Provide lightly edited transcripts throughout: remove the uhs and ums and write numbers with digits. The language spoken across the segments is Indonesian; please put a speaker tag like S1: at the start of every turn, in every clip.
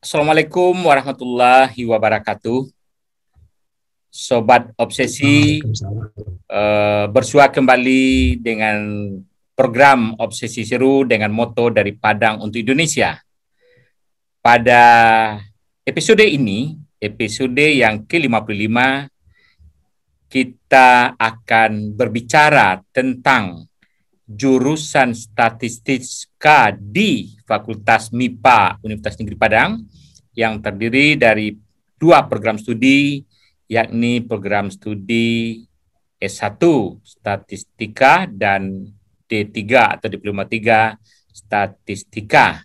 S1: Assalamualaikum warahmatullahi wabarakatuh. Sobat Obsesi, bersua kembali dengan program Obsesi Seru dengan moto dari Padang untuk Indonesia. Pada episode ini, episode yang ke-55, kita akan berbicara tentang jurusan statistika di Fakultas MIPA Universitas Negeri Padang yang terdiri dari dua program studi, yakni program studi S1 Statistika dan D3 atau Diploma 3 Statistika.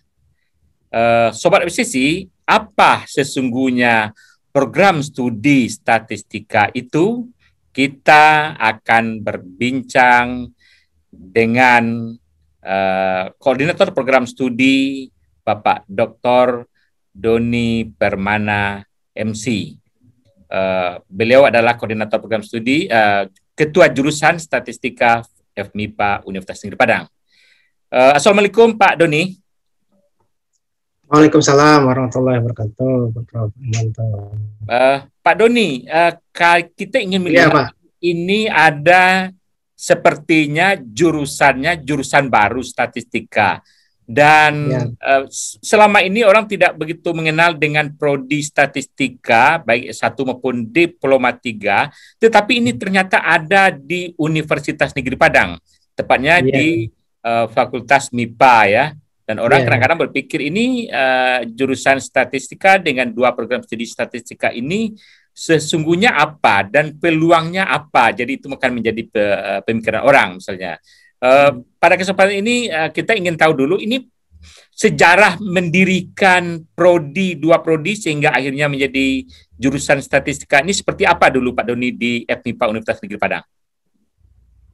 S1: Sobat Obsesi, apa sesungguhnya program studi statistika itu? Kita akan berbincang dengan koordinator program studi Bapak Dr. Doni Permana MC. Beliau adalah koordinator program studi, ketua jurusan statistika FMIPA Universitas Negeri Padang. Assalamualaikum Pak Doni.
S2: Waalaikumsalam warahmatullahi wabarakatuh.
S1: Pak Doni, kita ingin melihat ini ada sepertinya jurusan baru statistika dan selama ini orang tidak begitu mengenal dengan prodi statistika baik S1 maupun Diploma 3, tetapi ini ternyata ada di Universitas Negeri Padang, tepatnya di Fakultas MIPA ya. Dan orang kadang-kadang berpikir ini jurusan statistika dengan dua program studi statistika ini sesungguhnya apa dan peluangnya apa. Jadi itu akan menjadi pemikiran orang misalnya. Pada kesempatan ini kita ingin tahu dulu ini sejarah mendirikan dua prodi sehingga akhirnya menjadi jurusan statistika ini seperti apa dulu Pak Doni di FMIPA Universitas Negeri Padang.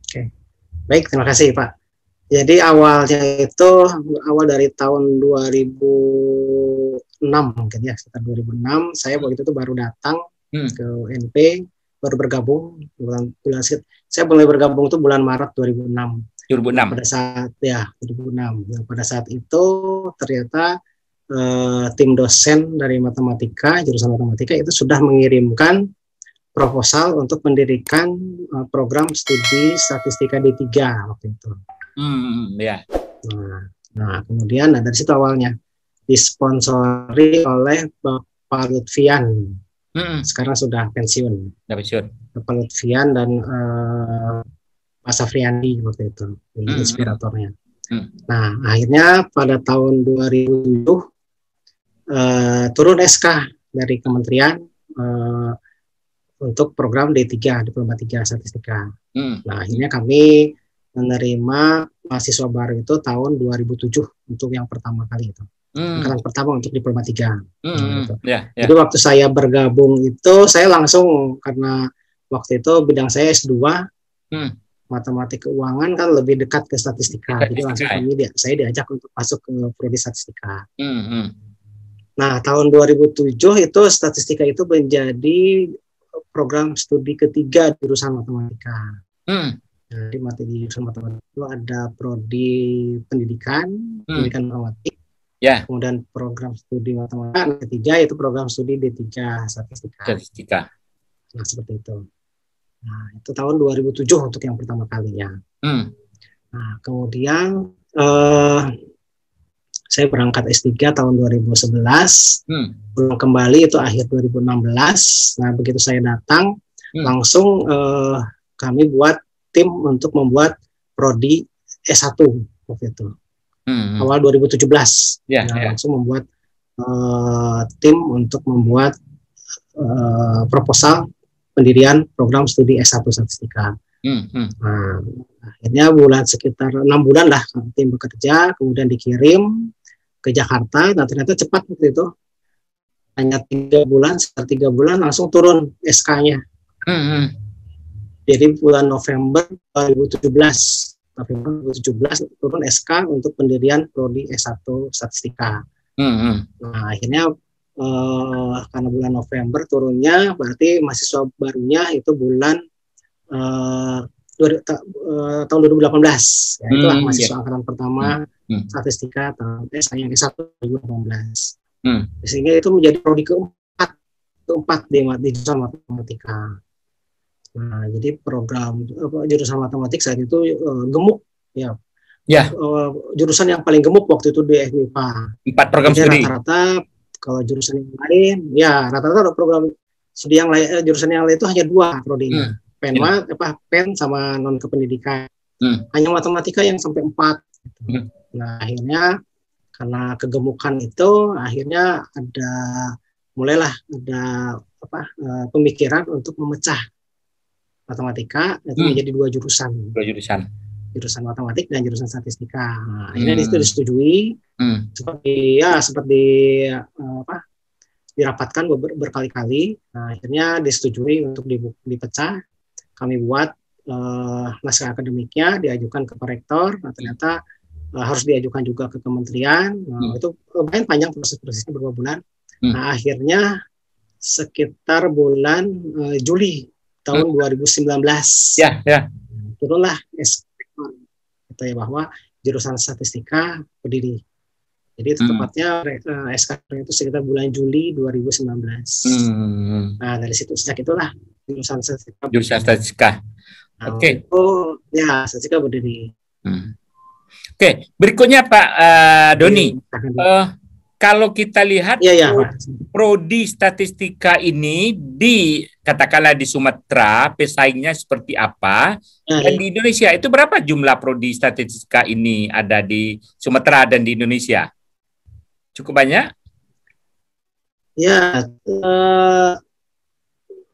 S2: Oke. Baik, terima kasih Pak. Jadi awalnya itu dari tahun 2006 mungkin ya, sekitar 2006 saya waktu itu baru datang ke UNP, baru bergabung bulan saya mulai bergabung itu bulan Maret 2006. Pada saat 2006. Nah, pada saat itu ternyata tim dosen dari matematika, jurusan matematika itu sudah mengirimkan proposal untuk mendirikan program studi statistika D3 waktu itu. Nah, kemudian dari situ awalnya disponsori oleh Bapak Lutfian. Sekarang sudah pensiun. Bapak Lutfian dan Pak Safriandi waktu itu, inspiratornya. Nah, akhirnya pada tahun 2007 turun SK dari kementerian untuk program D3, Diploma 3 Statistika. Nah, akhirnya kami menerima mahasiswa baru itu tahun 2007 untuk yang pertama kali itu. Angkatan pertama untuk Diploma 3. Gitu. Jadi waktu saya bergabung itu, saya langsung, karena waktu itu bidang saya S2, matematik keuangan kan lebih dekat ke statistika. Jadi langsung saya diajak untuk masuk ke prodi statistika. Nah, tahun 2007 itu statistika itu menjadi program studi ketiga jurusan matematika. Jadi di jurusan matematika itu ada prodi pendidikan matematik, kemudian program studi matematika, ketiga itu program studi D3 statistika. Nah, seperti itu. Nah, itu tahun 2007 untuk yang pertama kalinya. Nah, kemudian saya berangkat S3 tahun 2011, pulang kembali itu akhir 2016. Nah, begitu saya datang, langsung kami buat tim untuk membuat prodi S1 waktu itu. Awal 2017. Langsung membuat tim untuk membuat proposal pendirian program studi S1 statistika. Nah, akhirnya sekitar 6 bulan lah tim bekerja, kemudian dikirim ke Jakarta. Nah, ternyata cepat waktu itu. Hanya 3 bulan, sekitar 3 bulan langsung turun SK-nya. Jadi bulan November 2017 turun SK untuk pendirian prodi S1 statistika. Nah, akhirnya karena bulan November turunnya, berarti mahasiswa barunya itu bulan tahun 2018. Ya, itulah mahasiswa angkatan pertama statistika tahun S1 2018. Sehingga itu menjadi prodi keempat di jurusan matematika. Nah, jadi program jurusan matematik saat itu gemuk, ya. Jurusan yang paling gemuk waktu itu di FMIPA.
S1: 4 program studi.
S2: Rata-rata kalau jurusan yang lain, ya rata-rata program studi yang lain, jurusan yang lain itu hanya 2 prodinya. PEN sama non kependidikan. Hanya matematika yang sampai 4. Nah, akhirnya karena kegemukan itu, akhirnya mulailah ada pemikiran untuk memecah matematika itu menjadi 2 jurusan.
S1: 2 jurusan.
S2: Jurusan matematik dan jurusan statistika. Nah, ini itu disetujui seperti dirapatkan berkali-kali. Nah, akhirnya disetujui untuk dipecah. Kami buat naskah akademiknya, diajukan ke rektor. Nah, ternyata harus diajukan juga ke kementerian. Nah, itu lumayan panjang prosesnya, beberapa bulan. Nah, akhirnya sekitar bulan Juli tahun 2019 turunlah itu ya, bahwa jurusan statistika berdiri. Jadi itu tepatnya SK itu sekitar bulan Juli 2019. Nah, dari situ sejak itulah jurusan statistika. Nah,
S1: Oke.
S2: Ya, statistika berdiri.
S1: Oke, berikutnya Pak Doni. Kalau kita lihat prodi statistika ini katakanlah di Sumatera pesaingnya seperti apa, dan di Indonesia itu berapa jumlah prodi statistika ini ada di Sumatera dan di Indonesia? Cukup banyak?
S2: Ya,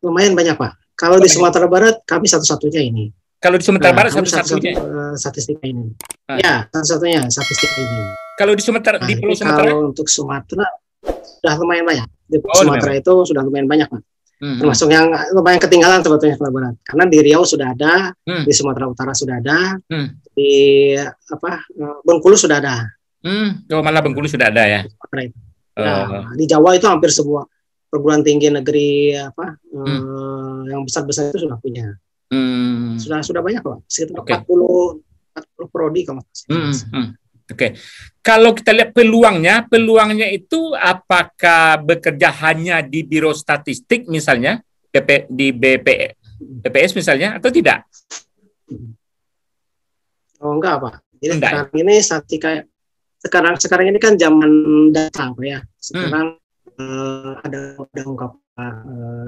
S2: lumayan banyak Pak. Kalau di Sumatera Barat kami satu-satunya ini.
S1: Kalau di Sumatera Barat satu-satunya
S2: statistika ini. Ya, satu-satunya statistika ini.
S1: Kalau di Sumatera, di Pulau Sumatera?
S2: Kalau untuk Sumatera sudah lumayan banyak. Di Pulau Sumatera itu sudah lumayan banyak Pak. Termasuk yang lumayan ketinggalan sebetulnya Sumatera Barat. Karena di Riau sudah ada, di Sumatera Utara sudah ada, di Bengkulu sudah ada.
S1: Malah Bengkulu sudah ada ya.
S2: Di Jawa itu hampir semua perguruan tinggi negeri yang besar-besar itu sudah punya. Sudah banyak Pak. Sekitar 40 prodi kalau
S1: Oke. Kalau kita lihat peluangnya itu apakah bekerja hanya di Biro Statistik misalnya, di BPS misalnya, atau tidak?
S2: Oh enggak Pak. Jadi sekarang ini statistika sekarang ini kan zaman data Pak ya. Sekarang ada ungkapan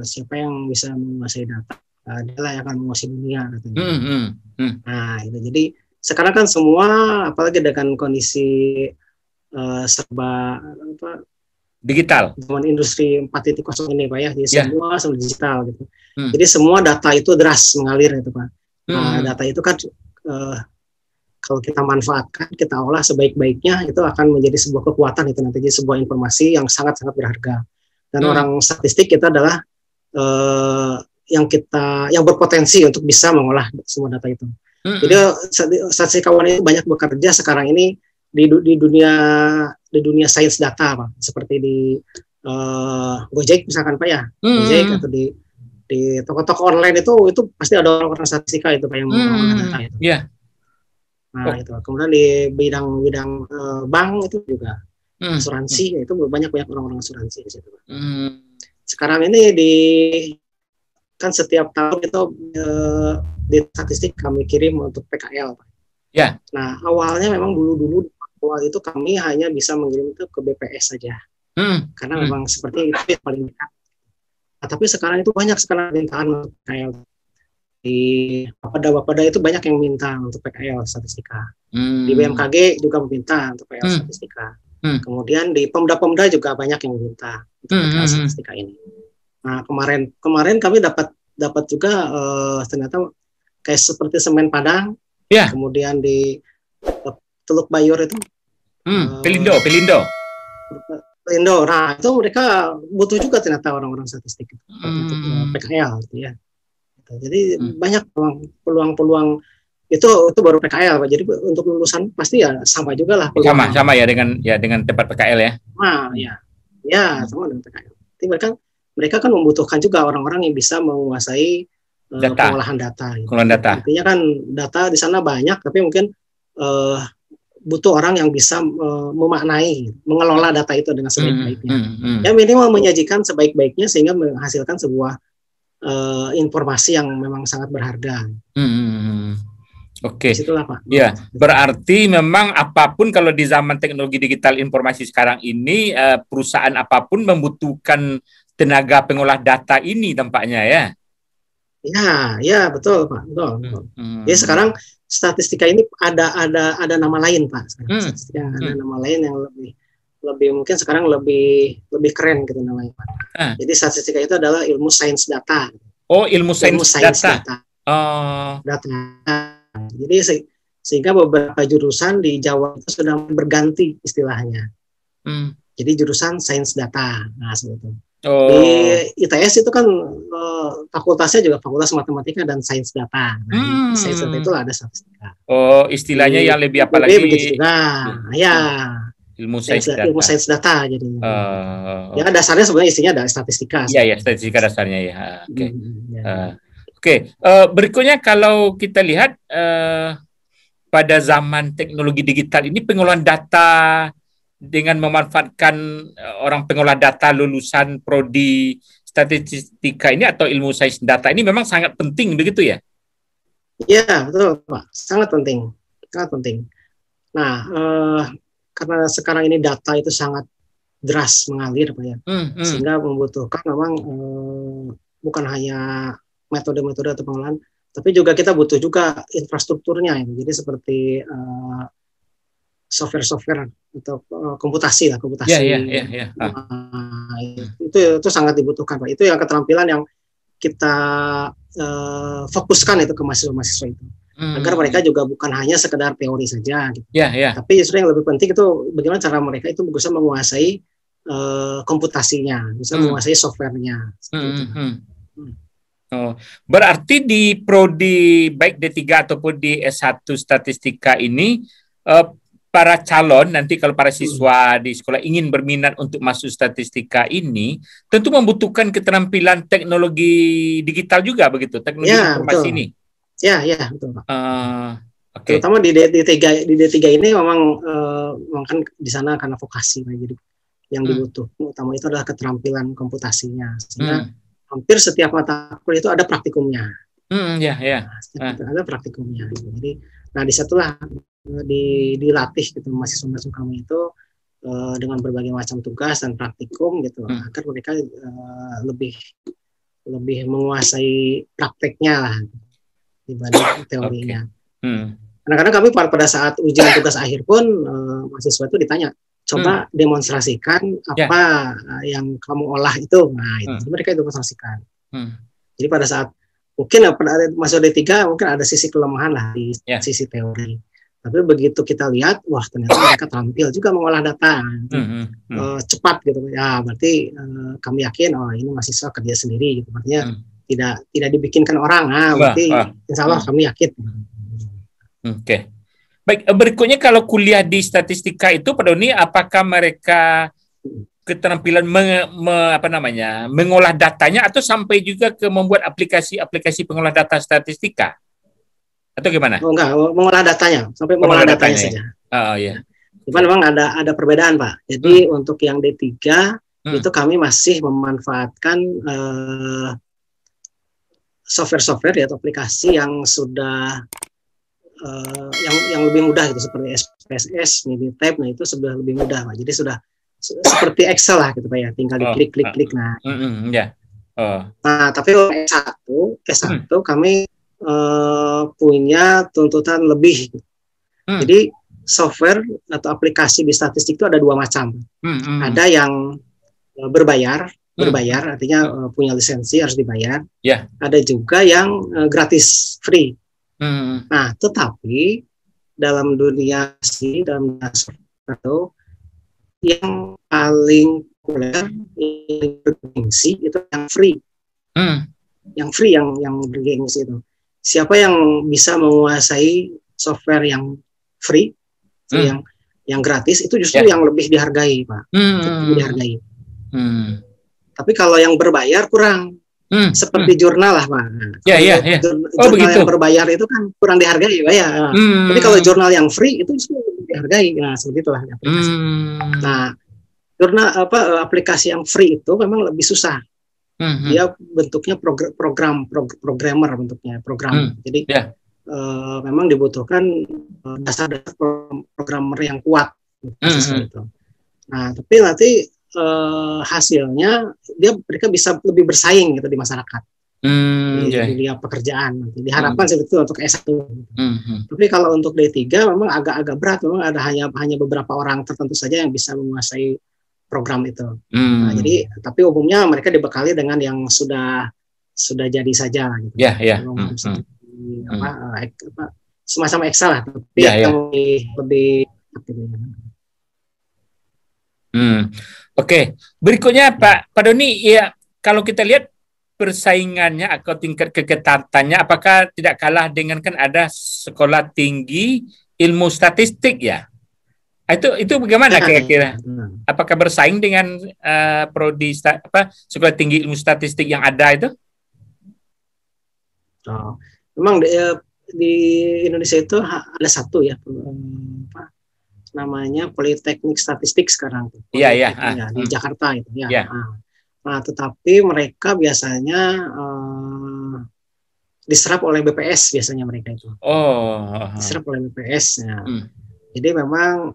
S2: siapa yang bisa menguasai data, adalah yang akan menguasai dunia katanya. Nah, itu jadi sekarang kan semua, apalagi dengan kondisi serba
S1: digital,
S2: zaman industri 4.0 ini Pak ya, jadi semua digital gitu. Jadi semua data itu deras mengalir gitu Pak. Data itu kan kalau kita manfaatkan, kita olah sebaik-baiknya, itu akan menjadi sebuah kekuatan, itu nanti jadi sebuah informasi yang sangat-sangat berharga. Dan orang statistik kita adalah yang berpotensi untuk bisa mengolah semua data itu. Jadi statistikawan itu banyak bekerja sekarang ini di dunia sains data Pak, seperti di Gojek misalkan Pak ya, Gojek atau di toko-toko online itu pasti ada orang-orang statistika itu Pak yang mengolah data itu. Nah itu kemudian di bidang bank itu juga asuransi itu banyak orang-orang asuransi di situ Pak. Sekarang ini kan setiap tahun itu di statistik kami kirim untuk PKL Pak. Nah awalnya memang dulu awal itu kami hanya bisa mengirim itu ke BPS saja, karena memang seperti itu yang paling dekat. Nah, tapi sekarang itu banyak sekarang permintaan untuk PKL. Di Bapada itu banyak yang minta untuk PKL statistika. Di BMKG juga meminta untuk PKL statistika. Kemudian di Pemda juga banyak yang minta untuk PKL statistika ini. Nah kemarin kami dapat juga ternyata kayak seperti Semen Padang, kemudian di Teluk Bayur itu
S1: Pelindo.
S2: Nah itu mereka butuh juga ternyata orang-orang statistik untuk PKL gitu ya. Jadi banyak peluang-peluang itu baru PKL Pak. Jadi untuk lulusan pasti ya sama juga lah.
S1: Sama ya dengan tempat PKL ya.
S2: Nah sama dengan PKL. Jadi mereka kan membutuhkan juga orang-orang yang bisa menguasai pengolahan data. Gitu.
S1: Pengolahan data.
S2: Artinya kan data di sana banyak, tapi mungkin butuh orang yang bisa memaknai, mengelola data itu dengan sebaik-baiknya. Ya minimal menyajikan sebaik-baiknya sehingga menghasilkan sebuah informasi yang memang sangat berharga.
S1: Oke, Pak. Ya, berarti memang apapun kalau di zaman teknologi digital informasi sekarang ini, perusahaan apapun membutuhkan tenaga pengolah data ini tampaknya ya.
S2: Ya betul Pak, betul. Jadi sekarang statistika ini ada nama lain Pak. Statistika ada nama lain yang lebih mungkin sekarang lebih keren gitu namanya Pak. Jadi statistika itu adalah ilmu sains data.
S1: Oh, ilmu sains data.
S2: Data. Jadi sehingga beberapa jurusan di Jawa itu sudah berganti istilahnya. Jadi jurusan sains data. Nah, seperti itu. Di ITS itu kan fakultasnya juga fakultas matematika dan sains data. Nah, sains data itu ada statistika.
S1: Oh, istilahnya yang lebih apa lagi?
S2: Begitu juga. Ya.
S1: Ilmu sains data.
S2: Ilmu sains data jadi. Ya dasarnya sebenarnya isinya ada statistika.
S1: Iya, statistika dasarnya ya. Oke. Oke, berikutnya kalau kita lihat pada zaman teknologi digital ini pengolahan data dengan memanfaatkan orang pengolah data lulusan prodi statistika ini atau ilmu sains data ini memang sangat penting begitu ya?
S2: Iya, betul Pak, sangat penting, sangat penting. Nah, karena sekarang ini data itu sangat deras mengalir Pak ya, sehingga membutuhkan memang bukan hanya metode-metode atau pengolahan, tapi juga kita butuh juga infrastrukturnya. Jadi seperti software atau komputasi. Itu sangat dibutuhkan Pak. Itu yang keterampilan yang kita fokuskan itu ke mahasiswa-mahasiswa itu, agar mereka juga bukan hanya sekedar teori saja. Gitu. Tapi justru yang lebih penting itu bagaimana cara mereka itu bisa menguasai komputasinya, bisa menguasai softwarenya.
S1: Oh, berarti di prodi baik D3 ataupun di S1 statistika ini para calon nanti kalau para siswa di sekolah ingin berminat untuk masuk statistika ini tentu membutuhkan keterampilan teknologi digital juga begitu, teknologi informasi betul. Ini.
S2: Ya, betul Pak. Terutama di D3 ini memang kan di sana karena vokasi Pak. Jadi yang dibutuhkan utama itu adalah keterampilan komputasinya. Sehingga hampir setiap mata kuliah itu ada praktikumnya. Ada praktikumnya. Jadi, nah disitulah dilatih gitu mahasiswa-mahasiswa kami itu dengan berbagai macam tugas dan praktikum gitu, agar mereka lebih menguasai prakteknya lah dibanding teorinya. Kadang-kadang kami pada saat ujian tugas akhir pun mahasiswa itu ditanya, coba demonstrasikan apa yang kamu olah itu. Nah, itu mereka demonstrasikan. Jadi pada saat mungkin masuk D3 mungkin ada sisi kelemahan lah di sisi teori. Tapi begitu kita lihat, wah ternyata mereka terampil juga mengolah data. Cepat gitu. Ya, berarti kami yakin ini mahasiswa kerja sendiri gitu. Artinya tidak dibikinkan orang. Nah, berarti insya Allah kami yakin.
S1: Oke. Baik, berikutnya kalau kuliah di statistika itu Pak Doni, apakah mereka keterampilan mengolah datanya atau sampai juga ke membuat aplikasi pengolahan data statistika? Atau gimana?
S2: Oh, enggak, mengolah datanya, sampai mengolah datanya saja. Cuman memang ada perbedaan Pak. Jadi untuk yang D3 itu kami masih memanfaatkan software atau aplikasi yang sudah yang lebih mudah gitu, seperti SPSS, Minitab. Nah itu sudah lebih mudah Pak. Jadi sudah seperti Excel lah gitu Pak ya, tinggal diklik. Nah, nah tapi S1 kami punya tuntutan lebih. Jadi software atau aplikasi di statistik itu ada dua macam. Ada yang berbayar artinya punya lisensi harus dibayar. Ada juga yang gratis, free. Nah, tetapi dalam dunia software yang paling populer, yang bergengsi itu yang free. Yang free, yang bergengsi itu. Siapa yang bisa menguasai software yang free, yang gratis itu justru yang lebih dihargai, Pak. Lebih dihargai. Tapi kalau yang berbayar kurang. Seperti jurnal lah Pak. Jurnal
S1: begitu.
S2: Yang berbayar itu kan kurang dihargai Pak ya. Tapi kalau jurnal yang free itu lebih dihargai. Nah, seperti itulah aplikasi. Nah, karena aplikasi yang free itu memang lebih susah. Dia bentuknya programmer bentuknya, program. Jadi memang dibutuhkan dasar-dasar programmer yang kuat. Itu. Nah, tapi nanti hasilnya mereka bisa lebih bersaing gitu di masyarakat. Di dunia pekerjaan nanti diharapkan seperti itu untuk S1. Tapi kalau untuk D3 memang agak-agak berat, memang ada hanya beberapa orang tertentu saja yang bisa menguasai program itu. Nah, jadi tapi umumnya mereka dibekali dengan yang sudah jadi saja gitu. Semacam Excel lah, tapi yang lebih
S1: Oke. Berikutnya Pak Doni, ya kalau kita lihat persaingannya atau tingkat keketatannya, apakah tidak kalah dengan kan ada sekolah tinggi ilmu statistik ya? Itu bagaimana kira-kira? Apakah bersaing dengan prodi sekolah tinggi ilmu statistik yang ada itu?
S2: Memang di Indonesia itu ada satu ya, namanya Politeknik Statistik sekarang.
S1: Iya.
S2: Di Jakarta itu ya. Nah, tetapi mereka biasanya diserap oleh BPS biasanya mereka itu. Diserap oleh BPS. Ya. Jadi memang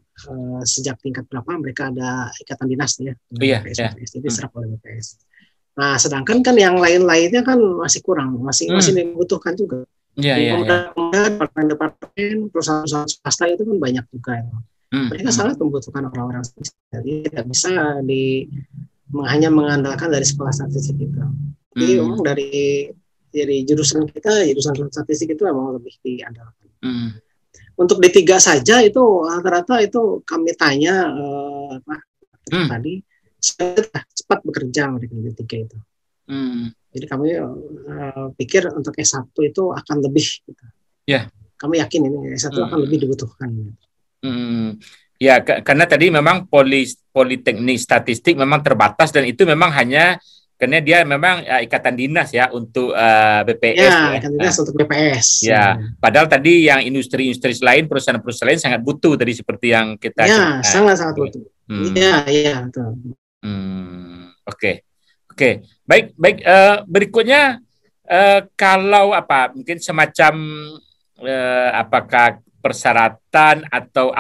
S2: sejak tingkat berapa mereka ada ikatan dinas ya. BPS. Jadi diserap oleh BPS. Nah, sedangkan kan yang lain-lainnya kan masih kurang, masih dibutuhkan juga. Departemen perusahaan swasta itu kan banyak juga. Mereka sangat membutuhkan orang-orang statistik. Jadi tidak bisa hanya mengandalkan dari sekolah statistik itu. Jadi memang dari jurusan kita, jurusan statistik itu memang lebih diandalkan. Untuk D3 saja itu rata-rata itu kami tanya tadi cepat bekerja mereka D3 itu. Jadi kami pikir untuk S1 itu akan lebih. Gitu. Kami yakin ini S1 akan lebih dibutuhkan.
S1: Ya, karena tadi memang politeknik statistik memang terbatas dan itu memang hanya karena dia memang ikatan dinas ya untuk BPS.
S2: Ikatan dinas untuk BPS.
S1: Padahal tadi yang industri-industri lain, perusahaan-perusahaan lain sangat butuh tadi seperti yang kita.
S2: Sangat butuh. Iya, betul.
S1: Oke. Baik. Berikutnya kalau mungkin semacam apakah persyaratan atau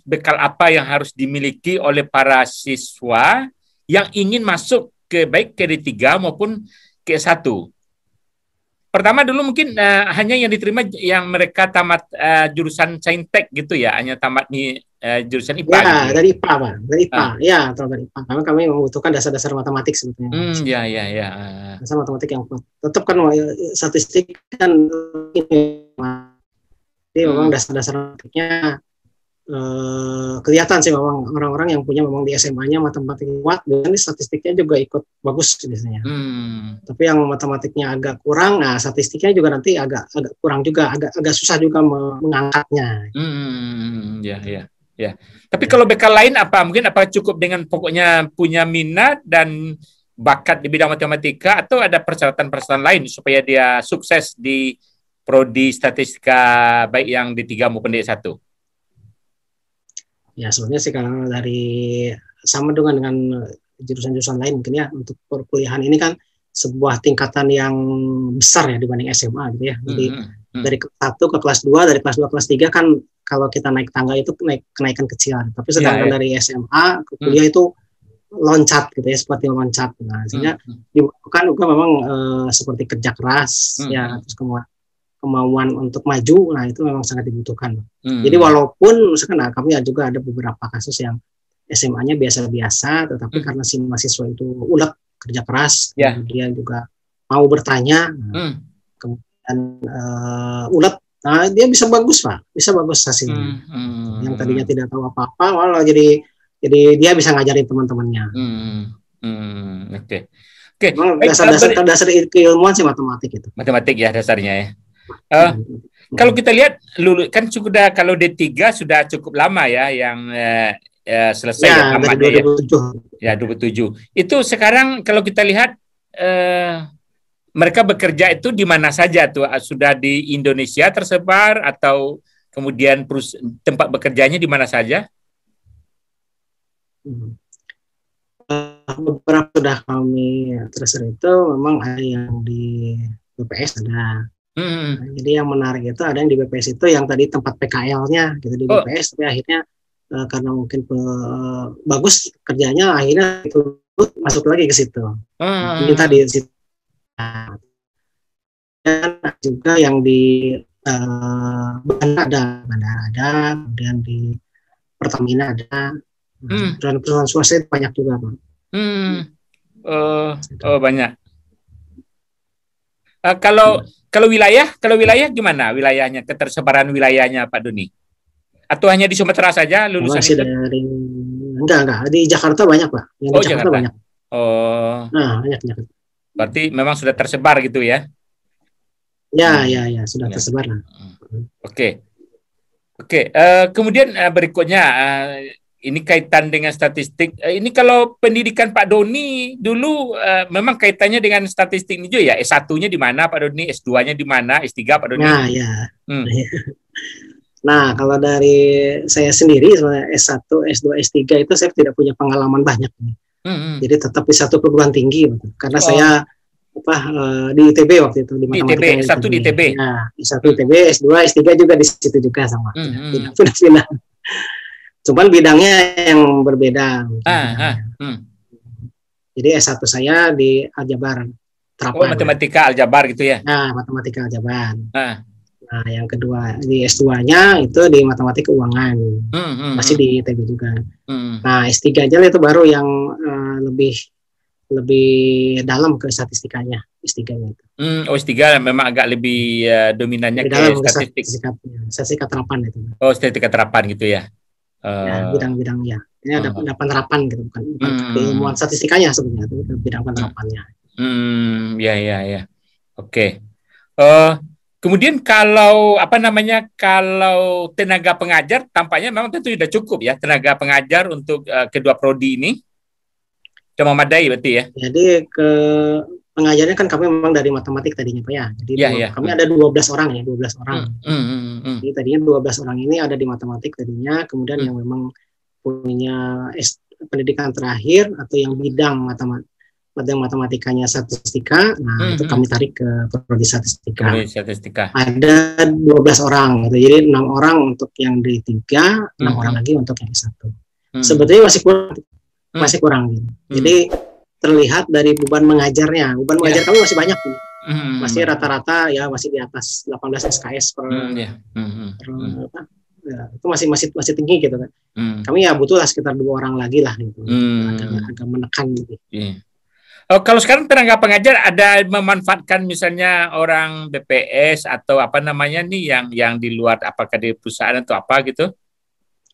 S1: bekal apa yang harus dimiliki oleh para siswa yang ingin masuk baik ke D3 maupun ke S1. Pertama dulu mungkin hanya yang diterima yang mereka tamat jurusan saintek gitu ya, hanya tamat di jurusan IPA.
S2: Ya, gitu. Dari IPA, Pak. Dari IPA. Dari IPA. Karena kami membutuhkan dasar-dasar matematik sebetulnya. Dasar matematik yang kuat. Tetap kan statistik kan jadi memang dasar-dasar matematiknya kelihatan sih memang orang-orang yang punya memang di SMA-nya matematik kuat, dan statistiknya juga ikut bagus biasanya. Tapi yang matematiknya agak kurang, nah statistiknya juga nanti agak kurang juga, agak susah juga mengangkatnya.
S1: Tapi kalau bekal lain mungkin cukup dengan pokoknya punya minat dan bakat di bidang matematika, atau ada persyaratan-persyaratan lain supaya dia sukses di prodi statistika baik yang D3 maupun D1?
S2: Ya, sebenarnya sih kalau dari sama dengan jurusan-jurusan lain mungkin ya, untuk perkuliahan ini kan sebuah tingkatan yang besar ya dibanding SMA gitu ya. Jadi dari kelas 1 ke kelas 2, dari kelas 2 ke kelas 3 kan kalau kita naik tangga itu kenaikan kecil. Tapi sedangkan dari SMA ke kuliah itu loncat gitu ya, seperti loncat. Nah, sehingga dibutuhkan juga memang seperti kerja keras ya, terus kemauan untuk maju, nah itu memang sangat dibutuhkan. Jadi walaupun misalkan kami juga ada beberapa kasus yang SMA-nya biasa-biasa, tetapi karena si mahasiswa itu ulet, kerja keras, kemudian juga mau bertanya, kemudian ulet, nah dia bisa bagus Pak, bisa bagus hasilnya. Yang tadinya tidak tahu apa-apa, malah jadi dia bisa ngajarin teman-temannya.
S1: Oke.
S2: Dasar keilmuan sih matematik itu.
S1: Matematik ya dasarnya ya. Kalau kita lihat kan sudah, kalau D3 sudah cukup lama ya yang selesai
S2: dari 2007.
S1: Ya 2007. Itu sekarang kalau kita lihat mereka bekerja itu di mana saja tuh? Sudah di Indonesia tersebar atau kemudian tempat bekerjanya di mana saja?
S2: Beberapa sudah kami tracer itu memang ada yang di BPS ada. Nah, jadi yang menarik itu ada yang di BPS itu yang tadi tempat PKL-nya gitu di BPS, tapi akhirnya karena mungkin bagus kerjanya, akhirnya itu masuk lagi ke situ. Minta di situ. Dan juga yang di bandara ada, kemudian di Pertamina ada, dan perusahaan swasta itu banyak juga, Pak.
S1: Banyak. Kalau wilayah gimana wilayahnya, ketersebaran wilayahnya Pak Doni? Atau hanya di Sumatera saja lulusan
S2: masih itu? Enggak, di Jakarta banyak, Pak. Yang di Jakarta banyak. Banyak Jakarta.
S1: Berarti memang sudah tersebar gitu ya?
S2: Ya, sudah tersebar lah.
S1: Oke. Kemudian berikutnya ini kaitan dengan statistik. Ini kalau pendidikan Pak Doni dulu memang kaitannya dengan statistik ini juga ya. S1-nya di mana Pak Doni? S2-nya di mana? S3 Pak Doni?
S2: Nah, ya. Nah, kalau dari saya sendiri sebenarnya S1, S2, S3 itu saya tidak punya pengalaman banyak. Jadi tetap di satu perguruan tinggi, karena saya di ITB waktu itu, di matematika.
S1: S1 di ITB.
S2: Nah, S1 ITB, S2, S3 juga di situ juga sama. Pindah-pindah. Cuman bidangnya yang berbeda. Jadi S1 saya di aljabar terapan.
S1: Matematika aljabar gitu ya?
S2: Nah, matematika aljabar. Nah, yang kedua di S2-nya itu di matematika keuangan. Masih di ITB juga. Nah, S3 aja itu baru yang lebih dalam ke statistikanya, S3-nya itu.
S1: S3 memang agak lebih dominannya ke statistik.
S2: Statistika terapan itu.
S1: Statistika terapan gitu ya.
S2: Bidang-bidangnya. Ini ada penerapan gitu, bukan keilmuan statistikanya sebenarnya, itu bidang penerapannya.
S1: Ya. Oke. Kemudian kalau kalau tenaga pengajar tampaknya memang tentu sudah cukup ya, tenaga pengajar untuk kedua prodi ini. Sudah memadai berarti ya.
S2: Jadi ke pengajarnya kan kami memang dari matematik tadinya Pak ya. Jadi kami ada 12 orang ya, 12 orang. Jadi tadinya 12 orang ini ada di matematik tadinya, kemudian yang memang punya pendidikan terakhir atau yang bidang matematikanya statistika, nah itu kami tarik ke prodi statistika. Ada 12 orang gitu. Jadi 6 orang untuk yang D3, 6 orang lagi untuk yang S1. Sebetulnya masih kurang gitu. Jadi terlihat dari beban mengajarnya. Beban mengajar kami masih banyak gitu. Masih rata-rata ya masih di atas 18 SKS per itu masih tinggi gitu kan. Kami ya butuh lah sekitar 2 orang lagi lah gitu. Agak menekan gitu.
S1: Kalau sekarang tenaga pengajar ada memanfaatkan misalnya orang BPS atau apa namanya nih yang di luar, apakah di perusahaan atau apa gitu?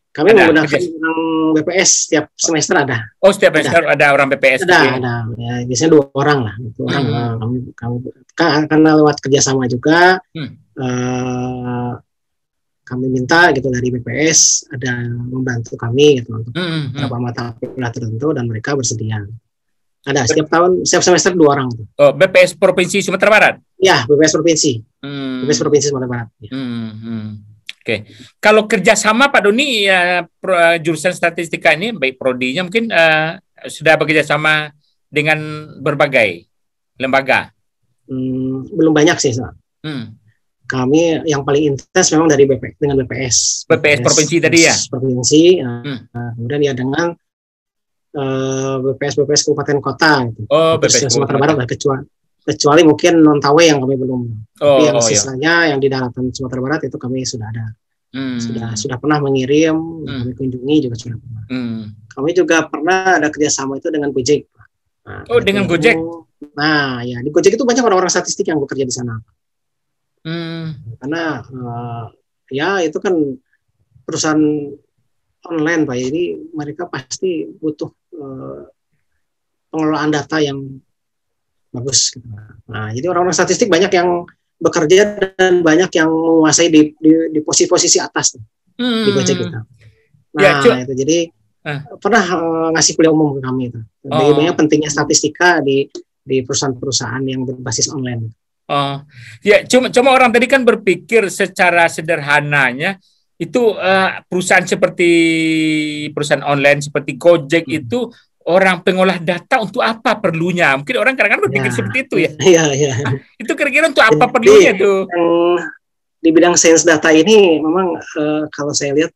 S2: Kami menggunakan orang BPS setiap semester ada.
S1: Setiap semester ada orang BPS.
S2: Ada. Ya, biasanya 2 orang lah. 2 orang kami karena lewat kerjasama juga. Kami minta gitu dari BPS ada membantu kami gitu untuk beberapa mata kuliah tertentu dan mereka bersedia. Ada setiap semester 2 orang.
S1: BPS Provinsi Sumatera Barat?
S2: Ya, BPS Provinsi. BPS Provinsi Sumatera Barat. Ya.
S1: Oke. Kalau kerjasama Pak Doni jurusan statistika ini baik prodinya mungkin sudah bekerjasama dengan berbagai lembaga.
S2: Belum banyak sih, kami yang paling intens memang dari dengan BPS
S1: Provinsi tadi ya.
S2: Provinsi. Kemudian ya dengan BPS Kabupaten Kota gitu.
S1: BPS
S2: Sumatera Barat lah, kecuali mungkin Nontawe yang kami belum. Tapi yang sisanya yang di daratan Sumatera Barat itu kami sudah ada. Sudah pernah mengirim, kami kunjungi juga sudah pernah. Kami juga pernah ada kerjasama itu dengan Gojek.
S1: Dengan Gojek.
S2: Nah, ya di Gojek itu banyak orang-orang statistik yang bekerja di sana. Karena ya itu kan perusahaan online Pak, jadi mereka pasti butuh pengelolaan data yang bagus. Nah, jadi orang-orang statistik banyak yang bekerja dan banyak yang menguasai di posisi atas di Gojek kita. Nah, itu jadi pernah ngasih kuliah umum ke kami itu. Bagaimana pentingnya statistika di perusahaan-perusahaan yang berbasis online.
S1: Oh, ya cuma orang tadi kan berpikir secara sederhananya itu perusahaan seperti perusahaan online seperti Gojek itu orang pengolah data untuk apa perlunya? Mungkin orang kadang-kadang berpikir seperti itu ya.
S2: Iya, iya.
S1: Itu kira-kira untuk apa perlunya tuh?
S2: Di bidang sains data ini memang kalau saya lihat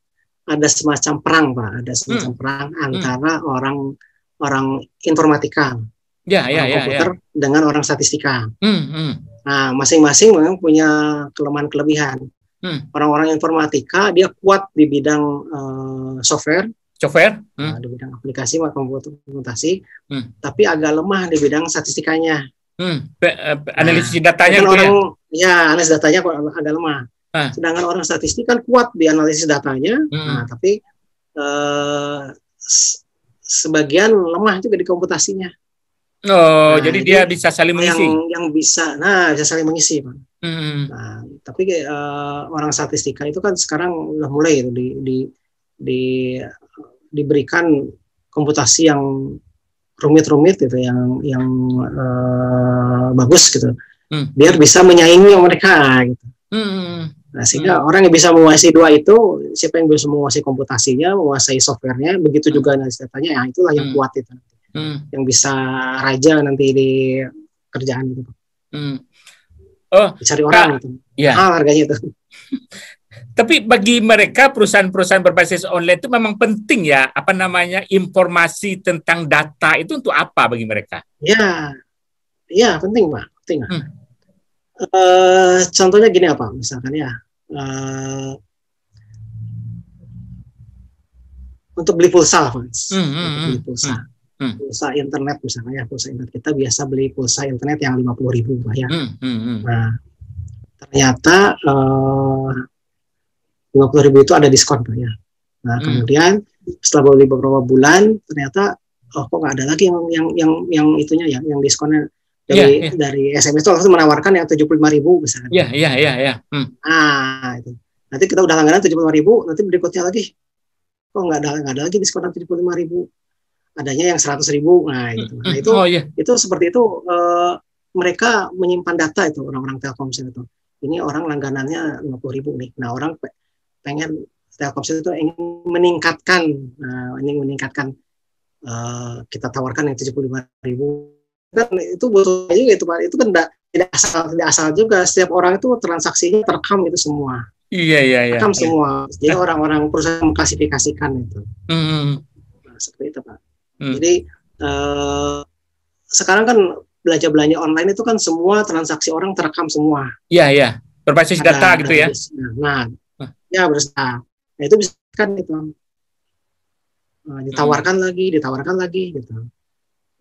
S2: ada semacam perang, Pak. Ada semacam perang antara orang informatika, orang komputer dengan orang statistika. Nah, masing-masing memang punya kelemahan-kelebihan. Orang-orang informatika dia kuat di bidang software, di bidang aplikasi komputasi, tapi agak lemah di bidang statistikanya.
S1: Analisis datanya
S2: gitu analisis datanya agak lemah. Sedangkan orang statistik kan kuat di analisis datanya, tapi sebagian lemah juga di komputasinya.
S1: Jadi dia bisa saling mengisi.
S2: Bisa saling mengisi, Pak. Nah, tapi orang statistika itu kan sekarang udah mulai diberikan komputasi yang rumit-rumit gitu, yang bagus gitu, biar bisa menyaingi mereka gitu. Nah, sehingga orang yang bisa menguasai dua itu, siapa yang bisa menguasai komputasinya, menguasai softwarenya, begitu juga analisis datanya, itulah yang kuat itu. Yang bisa raja nanti di kerjaan itu. Cari orang itu. Harganya itu.
S1: Tapi bagi mereka perusahaan-perusahaan berbasis online itu memang penting ya, informasi tentang data itu untuk apa bagi mereka?
S2: Ya penting, Pak. Penting. Contohnya gini apa? Misalkan untuk beli pulsa, beli pulsa. Pulsa internet misalnya, pulsa internet kita biasa beli pulsa internet yang 50.000 ya. Nah, ternyata 50.000 itu ada diskon Pak ya. Nah, kemudian setelah beli beberapa bulan ternyata kok nggak ada lagi yang itunya ya, yang diskonnya dari SMS itu langsung menawarkan yang 75.000 misalnya.
S1: Iya.
S2: Itu. Nanti kita udah langganan 75.000, nanti berikutnya lagi kok nggak ada lagi diskon 75.000. Adanya yang 100.000, gitu. Nah itu seperti itu, mereka menyimpan data itu orang-orang Telkomsel itu. Ini orang langganannya 50.000 nih. Nah orang pengen Telkomsel itu ingin meningkatkan, kita tawarkan yang 75.000. Kan itu butuh juga itu Pak. Itu kan tidak asal juga. Setiap orang itu transaksinya terekam itu semua.
S1: Iya.
S2: Terekam semua. Jadi orang-orang perusahaan mengklasifikasikan itu. Nah, seperti itu Pak. Jadi sekarang kan belanja online itu kan semua transaksi orang terekam semua.
S1: Iya. Berbasis data gitu ya.
S2: Berdasarkan. Nah, itu bisa kan itu. Ditawarkan lagi gitu.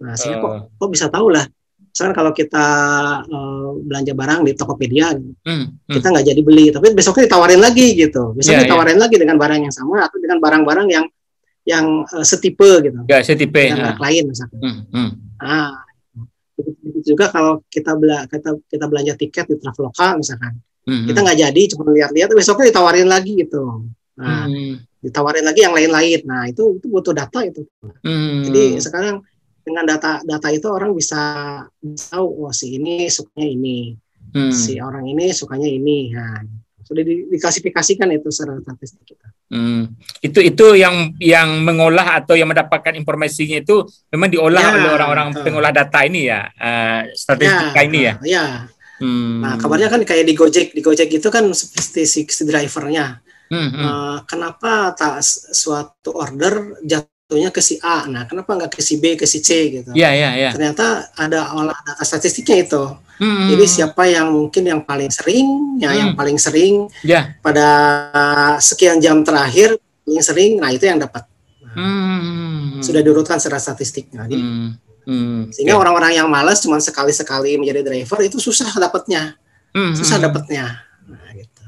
S2: Nah, sehingga kok bisa tahu lah. Misalkan kalau kita belanja barang di Tokopedia, kita nggak jadi beli, tapi besoknya ditawarin lagi gitu. Besoknya ditawarin lagi dengan barang yang sama atau dengan barang-barang yang setipe gitu.
S1: Setipe.
S2: Dengan lain misalkan. Begitu juga kalau kita belanja tiket di Traveloka misalkan. Kita nggak jadi, cuma lihat-lihat, besoknya ditawarin lagi gitu. Nah, ditawarin lagi yang lain-lain. Nah, itu butuh data itu. Jadi sekarang dengan data itu orang bisa tahu, si ini sukanya ini, si orang ini sukanya ini. Nah, sudah diklasifikasikan itu secara statistik kita.
S1: Itu yang mengolah atau yang mendapatkan informasinya itu memang diolah oleh orang-orang pengolah data ini ya, statistika ini ya.
S2: Nah, kabarnya kan kayak di Gojek itu kan seperti si drivernya. Kenapa tak suatu order jatuhnya ke si A? Nah, kenapa nggak ke si B, ke si C gitu?
S1: Iya.
S2: Ternyata ada olah data statistiknya itu. Jadi siapa yang mungkin yang paling sering, yang paling sering pada sekian jam terakhir paling sering, nah itu yang dapat. Sudah diurutkan secara statistik. Nah, sehingga orang-orang yang malas cuma sekali-sekali menjadi driver itu susah dapatnya. Nah, gitu.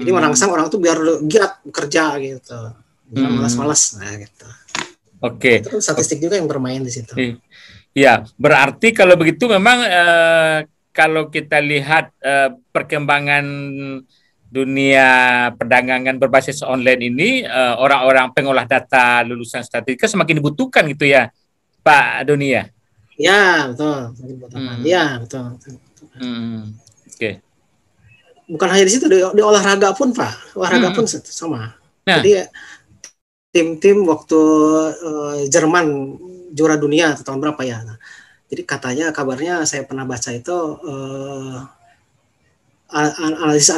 S2: Jadi merangsang orang tuh biar giat bekerja gitu. Jangan malas-malas. Nah, gitu.
S1: Oke.
S2: Itu statistik juga yang bermain di situ.
S1: Ya, berarti kalau begitu memang kalau kita lihat perkembangan dunia perdagangan berbasis online ini, orang-orang pengolah data lulusan statistika semakin dibutuhkan gitu ya, Pak Doni ya?
S2: Ya, betul. Ya, betul.
S1: Oke.
S2: Bukan hanya di situ, di olahraga pun Pak, olahraga pun sama. Jadi tim-tim waktu Jerman juara dunia tahun berapa ya? Jadi katanya kabarnya saya pernah baca itu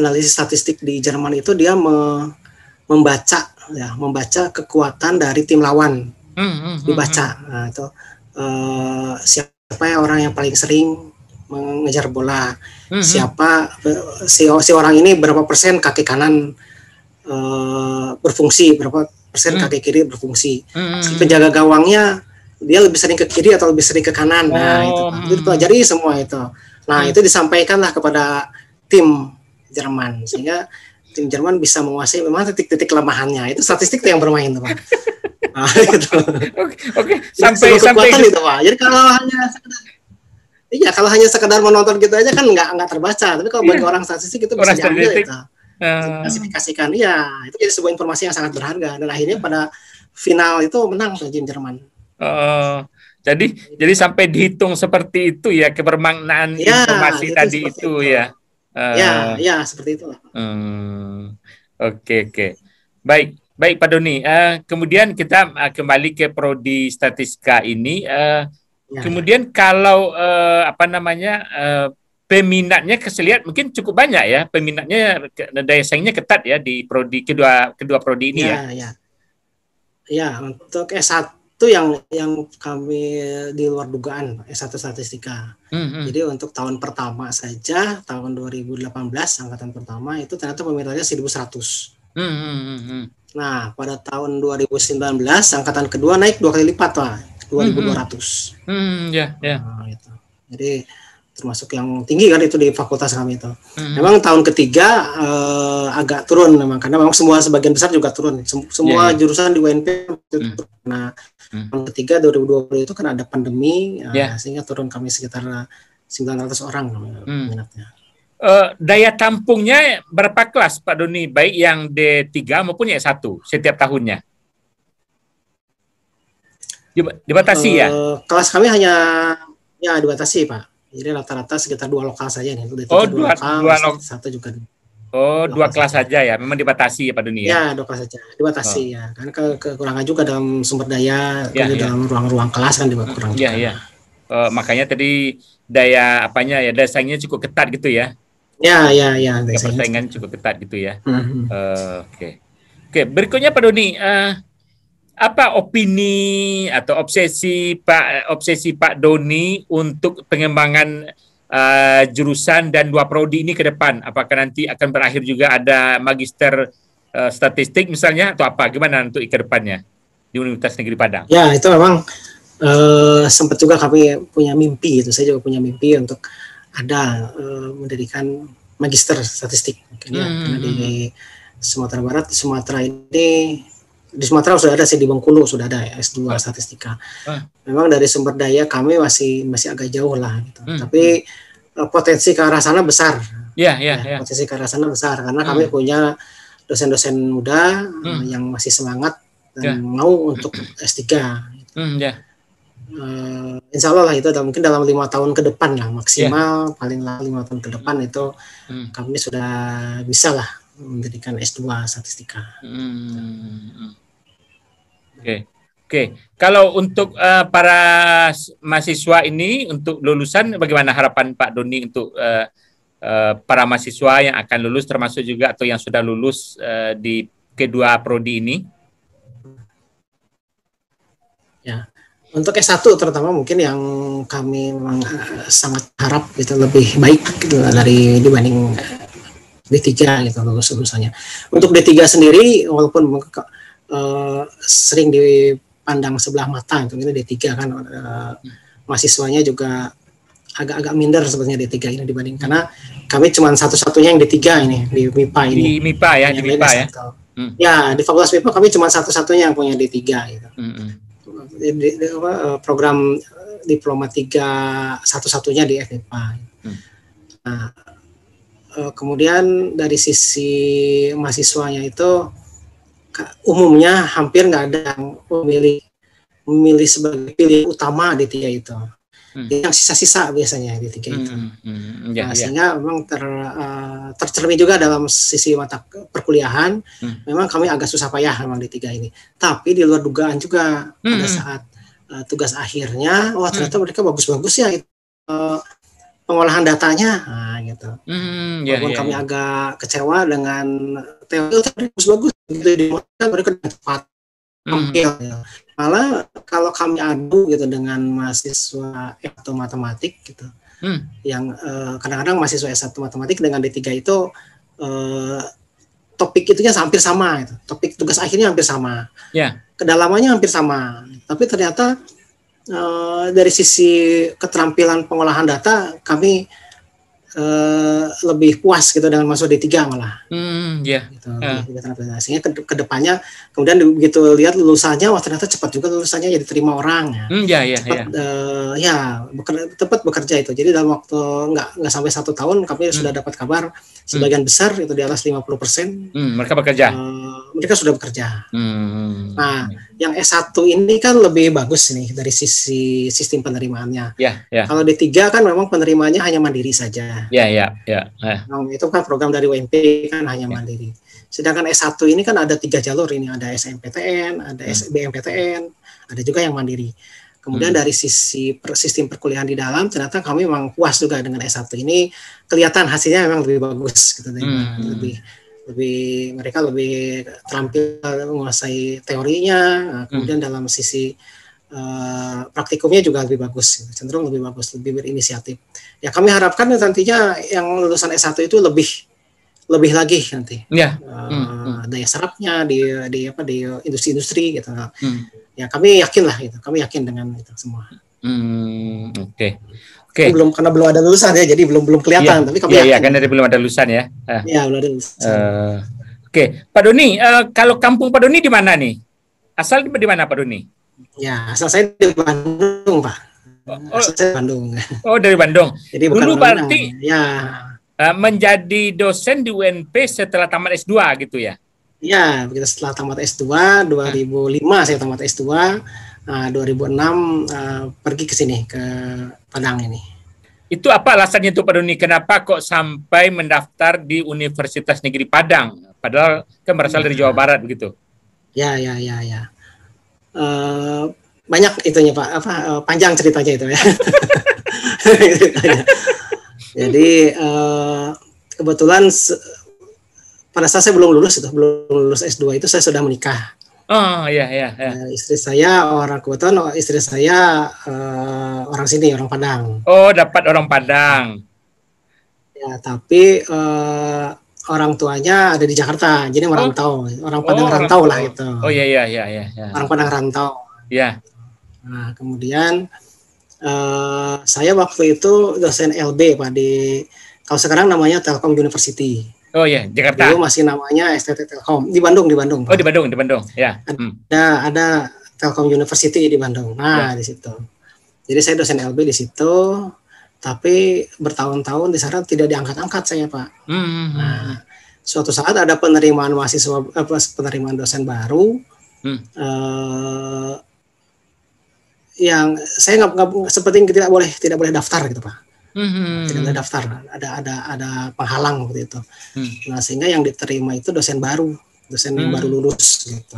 S2: analisis statistik di Jerman itu dia membaca kekuatan dari tim lawan, dibaca. Nah, itu siapa orang yang paling sering mengejar bola, siapa si orang ini berapa persen kaki kanan berfungsi, berapa persen kaki kiri berfungsi. Si penjaga gawangnya dia lebih sering ke kiri atau lebih sering ke kanan. Nah, itu dipelajari semua itu. Nah, itu disampaikanlah kepada tim Jerman sehingga tim Jerman bisa menguasai memang titik-titik kelemahannya. Itu statistik yang bermain tuh, Pak. Nah, gitu.
S1: Oke. Sampai
S2: itu, Pak. Jadi kalau hanya sekedar menonton gitu aja kan nggak terbaca. Tapi kalau bagi orang statistik itu bisa diambil itu. Klasifikasikan. Iya, itu jadi sebuah informasi yang sangat berharga dan akhirnya pada final itu menang tuh tim Jerman.
S1: Jadi sampai dihitung seperti itu ya kebermaknaan informasi tadi itu ya.
S2: Ya seperti itu.
S1: Oke. Baik Pak Doni. Kemudian kita kembali ke prodi statistika ini. Kemudian kalau peminatnya saya lihat mungkin cukup banyak ya, peminatnya daya saingnya ketat ya di prodi kedua prodi ini ya.
S2: Ya, untuk S1 yang kami di luar dugaan, S1 statistika. Jadi untuk tahun pertama saja, tahun 2018 angkatan pertama itu ternyata peminatnya 1.100. Nah, pada tahun 2019 angkatan kedua naik 2 kali lipat, Pak. 2.200. Nah, itu. Jadi termasuk yang tinggi kan itu di fakultas kami itu. Memang tahun ketiga agak turun memang karena memang sebagian besar juga turun. Semua jurusan di UNP turun. Nah, tahun ketiga 2020 itu kan ada pandemi sehingga turun kami sekitar 900 orang minatnya.
S1: Daya tampungnya berapa kelas Pak Doni, baik yang D3 maupun yang S1 setiap tahunnya? Dibatasi ya?
S2: Kelas kami hanya dibatasi, Pak. Jadi rata-rata sekitar 2 lokal saja nih.
S1: Dua lokal.
S2: Satu juga.
S1: 2 kelas saja ya. Memang dibatasi ya Pak Doni ya?
S2: Ya, 2 kelas saja. Dibatasi ya. Karena kekurangan juga dalam sumber daya, dalam ruang-ruang kelas kan juga kurang.
S1: Iya. Makanya tadi daya saingnya cukup ketat gitu ya?
S2: Ya.
S1: Persaingan cukup ketat gitu ya. Oke. Berikutnya Pak Doni, apa opini atau obsesi Pak Doni untuk pengembangan jurusan dan 2 prodi ini ke depan? Apakah nanti akan berakhir juga ada magister statistik misalnya atau apa? Gimana untuk ke depannya di Universitas Negeri Padang?
S2: Ya, itu memang sempat juga kami punya mimpi itu. Saya juga punya mimpi untuk ada mendirikan magister statistik karena di Sumatera Barat, di Sumatera sudah ada sih, di Bengkulu sudah ada S2 statistika. Memang dari sumber daya kami masih agak jauh lah gitu. Tapi potensi ke arah sana besar. Potensi ke arah sana besar karena kami punya dosen-dosen muda yang masih semangat dan mau untuk S3 gitu. Insya Allah lah itu mungkin dalam 5 tahun ke depan lah maksimal, paling lama 5 tahun ke depan itu kami sudah bisa lah mendirikan S2 statistika.
S1: Oke. Kalau untuk para mahasiswa ini untuk lulusan, bagaimana harapan Pak Doni untuk para mahasiswa yang akan lulus termasuk juga atau yang sudah lulus di kedua prodi ini?
S2: Ya, untuk S1 terutama mungkin yang kami memang sangat harap itu lebih baik gitu dibanding D3 gitu lulusannya. Untuk D3 sendiri walaupun sering dipandang sebelah mata itu D3 kan mahasiswanya juga agak minder sebenarnya D3 ini dibanding karena kami cuma satu-satunya yang D3 ini di MIPA ini.
S1: Di MIPA ya, di MIPA ya.
S2: Ya, di Fakultas MIPA kami cuma satu-satunya yang punya D3 gitu. Program diploma 3 satu-satunya di FMIPA. Nah, kemudian dari sisi mahasiswanya itu umumnya hampir nggak ada yang memilih sebagai pilihan utama D3 itu. Yang sisa-sisa biasanya di 3 itu. Sehingga memang tercermin juga dalam sisi mata perkuliahan, memang kami agak susah payah memang di 3 ini. Tapi di luar dugaan juga pada saat tugas akhirnya, ternyata mereka bagus-bagus ya pengolahan datanya, gitu. Walaupun kami agak kecewa dengan teori bagus-bagus gitu, mereka cepat tampil. Malah kalau kami adu gitu dengan mahasiswa S1 matematik gitu, yang kadang-kadang mahasiswa S1 matematik dengan D3 itu topik itunya hampir sama, gitu. Topik tugas akhirnya hampir sama, kedalamannya hampir sama, tapi ternyata dari sisi keterampilan pengolahan data kami lebih puas gitu dengan masuk D3 malah. Gitu, sehingga ke depannya kemudian begitu lihat lulusannya, ternyata cepat juga lulusannya, jadi terima orang. Cepat bekerja itu. Jadi dalam waktu nggak sampai 1 tahun kami sudah dapat kabar sebagian besar itu di atas 50%.
S1: Mereka bekerja.
S2: Mereka sudah bekerja. Nah, yang S1 ini kan lebih bagus nih dari sisi sistem penerimaannya. Kalau D3 kan memang penerimaannya hanya mandiri saja. Itu kan program dari UMP kan hanya mandiri. Sedangkan S1 ini kan ada 3 jalur ini, ada SNMPTN, ada SBMPTN, ada juga yang mandiri. Kemudian dari sisi sistem perkuliahan di dalam, ternyata kami memang puas juga dengan S1 ini, kelihatan hasilnya memang lebih bagus gitu, mereka lebih terampil menguasai teorinya, kemudian dalam sisi praktikumnya juga lebih bagus, cenderung lebih bagus, lebih berinisiatif. Ya kami harapkan nantinya yang lulusan S1 itu lebih lagi nanti daya serapnya di industri-industri gitu. Ya kami yakin lah gitu, kami yakin dengan itu semua. Karena belum ada lulusan ya, jadi belum kelihatan. Tapi kami yakin.
S1: Karena belum ada lulusan ya.
S2: Belum ada lulusan.
S1: Pak Doni, kalau kampung Pak Doni di mana nih? Asal di mana Pak Doni?
S2: Ya, asal saya di Bandung, Pak. Asal saya Bandung.
S1: Dari Bandung.
S2: Jadi
S1: dulu berarti menjadi dosen di UNP setelah tamat S2 gitu ya?
S2: Ya, begitu setelah tamat S2, 2005 saya tamat S2, 2006 pergi ke sini, ke Padang ini.
S1: Itu apa alasannya tuh Pak Doni? Kenapa kok sampai mendaftar di Universitas Negeri Padang? Padahal kan berasal dari Jawa Barat begitu.
S2: Ya. Banyak itunya Pak, panjang ceritanya itu ya. Jadi kebetulan pada saat saya belum lulus S2 itu saya sudah menikah. Istri saya orang sini, orang Padang.
S1: Dapat orang Padang.
S2: Ya, tapi orang tuanya ada di Jakarta, jadi merantau, orang Padang rantau lah gitu. Orang Padang rantau. Nah, kemudian saya waktu itu dosen LB Pak kalau sekarang namanya Telkom University.
S1: Jakarta.
S2: Dulu masih namanya STT Telkom di Bandung. Pak.
S1: Di Bandung. Ya.
S2: Ada Telkom University di Bandung. Nah, di situ. Jadi saya dosen LB di situ, tapi bertahun-tahun di sana tidak diangkat-angkat saya, Pak. Nah, suatu saat ada penerimaan mahasiswa, penerimaan dosen baru, yang saya nggak seperti tidak boleh daftar gitu, Pak. Tidak boleh daftar, ada penghalang waktu itu. Nah, sehingga yang diterima itu dosen yang baru lulus gitu.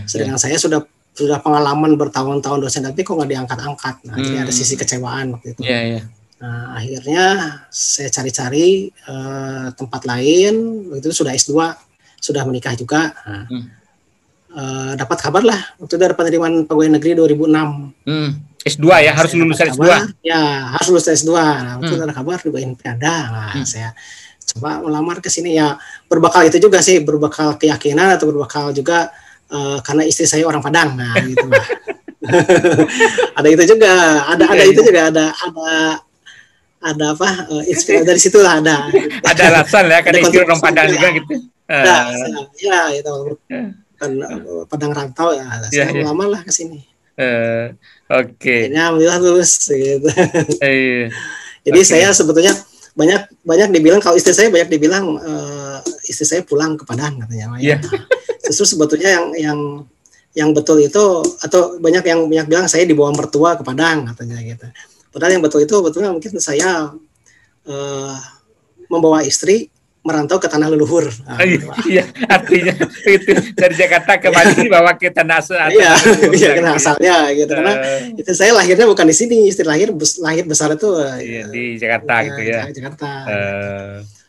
S2: Sedangkan saya sudah pengalaman bertahun-tahun dosen, tapi kok nggak diangkat-angkat. Nah, jadi ada sisi kecewaan waktu itu. Nah, akhirnya saya cari-cari tempat lain. Waktu itu sudah S2, sudah menikah juga. Dapat kabar lah waktu itu ada penerimaan pegawai negeri 2006.
S1: S2 ya, harus lulusan S2.
S2: Ya, harus lulus S2. Nah, waktu itu ada kabar juga ada. Nah, saya coba melamar ke sini ya, berbekal itu juga sih, berbekal keyakinan atau berbekal juga karena istri saya orang Padang. Nah, gitu lah. Ada itu juga, ada apa? Inspirasi dari situ lah ada.
S1: Ada alasan ya, karena istri orang Padang juga gitu.
S2: Ya, itu. Padang rantau ya, saya melamar lah ke sini. Akhirnya alhamdulillah lulus gitu. Jadi saya sebetulnya banyak dibilang, kalau istri saya banyak dibilang istri saya pulang ke Padang katanya. Justru sebetulnya yang betul itu, atau banyak yang bilang saya dibawa mertua ke Padang katanya gitu. Padahal yang betul itu betulnya mungkin saya membawa istri merantau ke tanah leluhur. Nah,
S1: iya, artinya itu dari Jakarta ke Bali bawa ke tanah asal.
S2: Iya, karena asalnya gitu. Karena itu saya lahirnya bukan di sini, istri lahir besar itu
S1: di Jakarta gitu ya.
S2: Jakarta.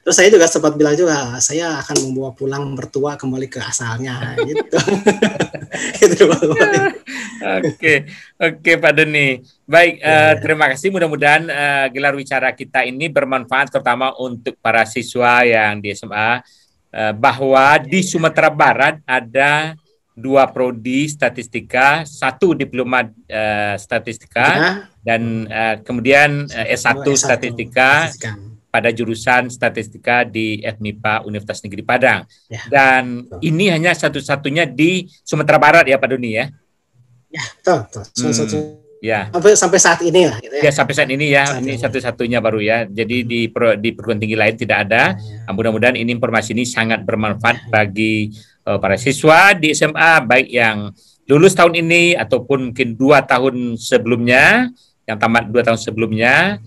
S2: Terus saya juga sempat bilang juga, saya akan membawa pulang mertua kembali ke asalnya, gitu.
S1: Oke, Pak Doni. Baik, terima kasih. Mudah-mudahan gelar wicara kita ini bermanfaat, terutama untuk para siswa yang di SMA, bahwa di Sumatera Barat ada 2 prodi statistika, 1 diploma statistika, dan kemudian S1 statistika pada jurusan statistika di FMIPA Universitas Negeri Padang. Dan ini hanya satu-satunya di Sumatera Barat ya Pak Doni ya?
S2: Ya, betul.
S1: Ya.
S2: Sampai saat ini lah. Gitu ya.
S1: Ya, sampai saat ini ya, ini satu-satunya baru ya. Jadi di perguruan tinggi lain tidak ada. Mudah-mudahan ini informasi ini sangat bermanfaat bagi para siswa di SMA, baik yang lulus tahun ini ataupun mungkin 2 tahun sebelumnya, yang tamat 2 tahun sebelumnya.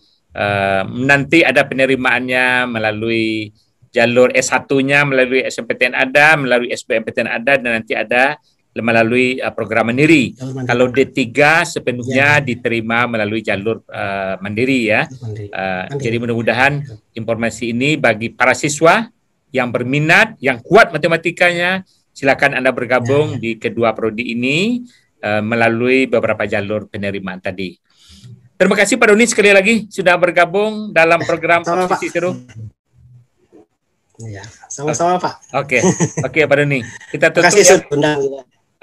S1: Nanti ada penerimaannya melalui jalur S1-nya, melalui SMPTN ada, melalui SBMPTN ada, dan nanti ada melalui program mandiri. Kalau D3 sepenuhnya diterima melalui jalur mandiri ya. Jadi mudah-mudahan informasi ini bagi para siswa yang berminat, yang kuat matematikanya, silakan Anda bergabung di kedua prodi ini melalui beberapa jalur penerimaan tadi. Terima kasih Pak Doni sekali lagi sudah bergabung dalam program Opsi Seru.
S2: Ya, sama-sama Pak.
S1: Oke Pak Doni. Kita tutup ya.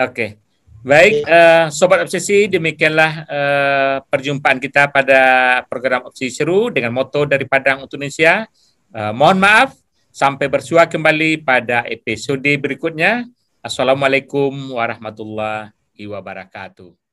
S1: Oke. Baik, Sobat Obsesi, demikianlah perjumpaan kita pada program Opsi Seru dengan moto dari Padang untuk Indonesia. Mohon maaf, sampai bersua kembali pada episode berikutnya. Assalamualaikum warahmatullahi wabarakatuh.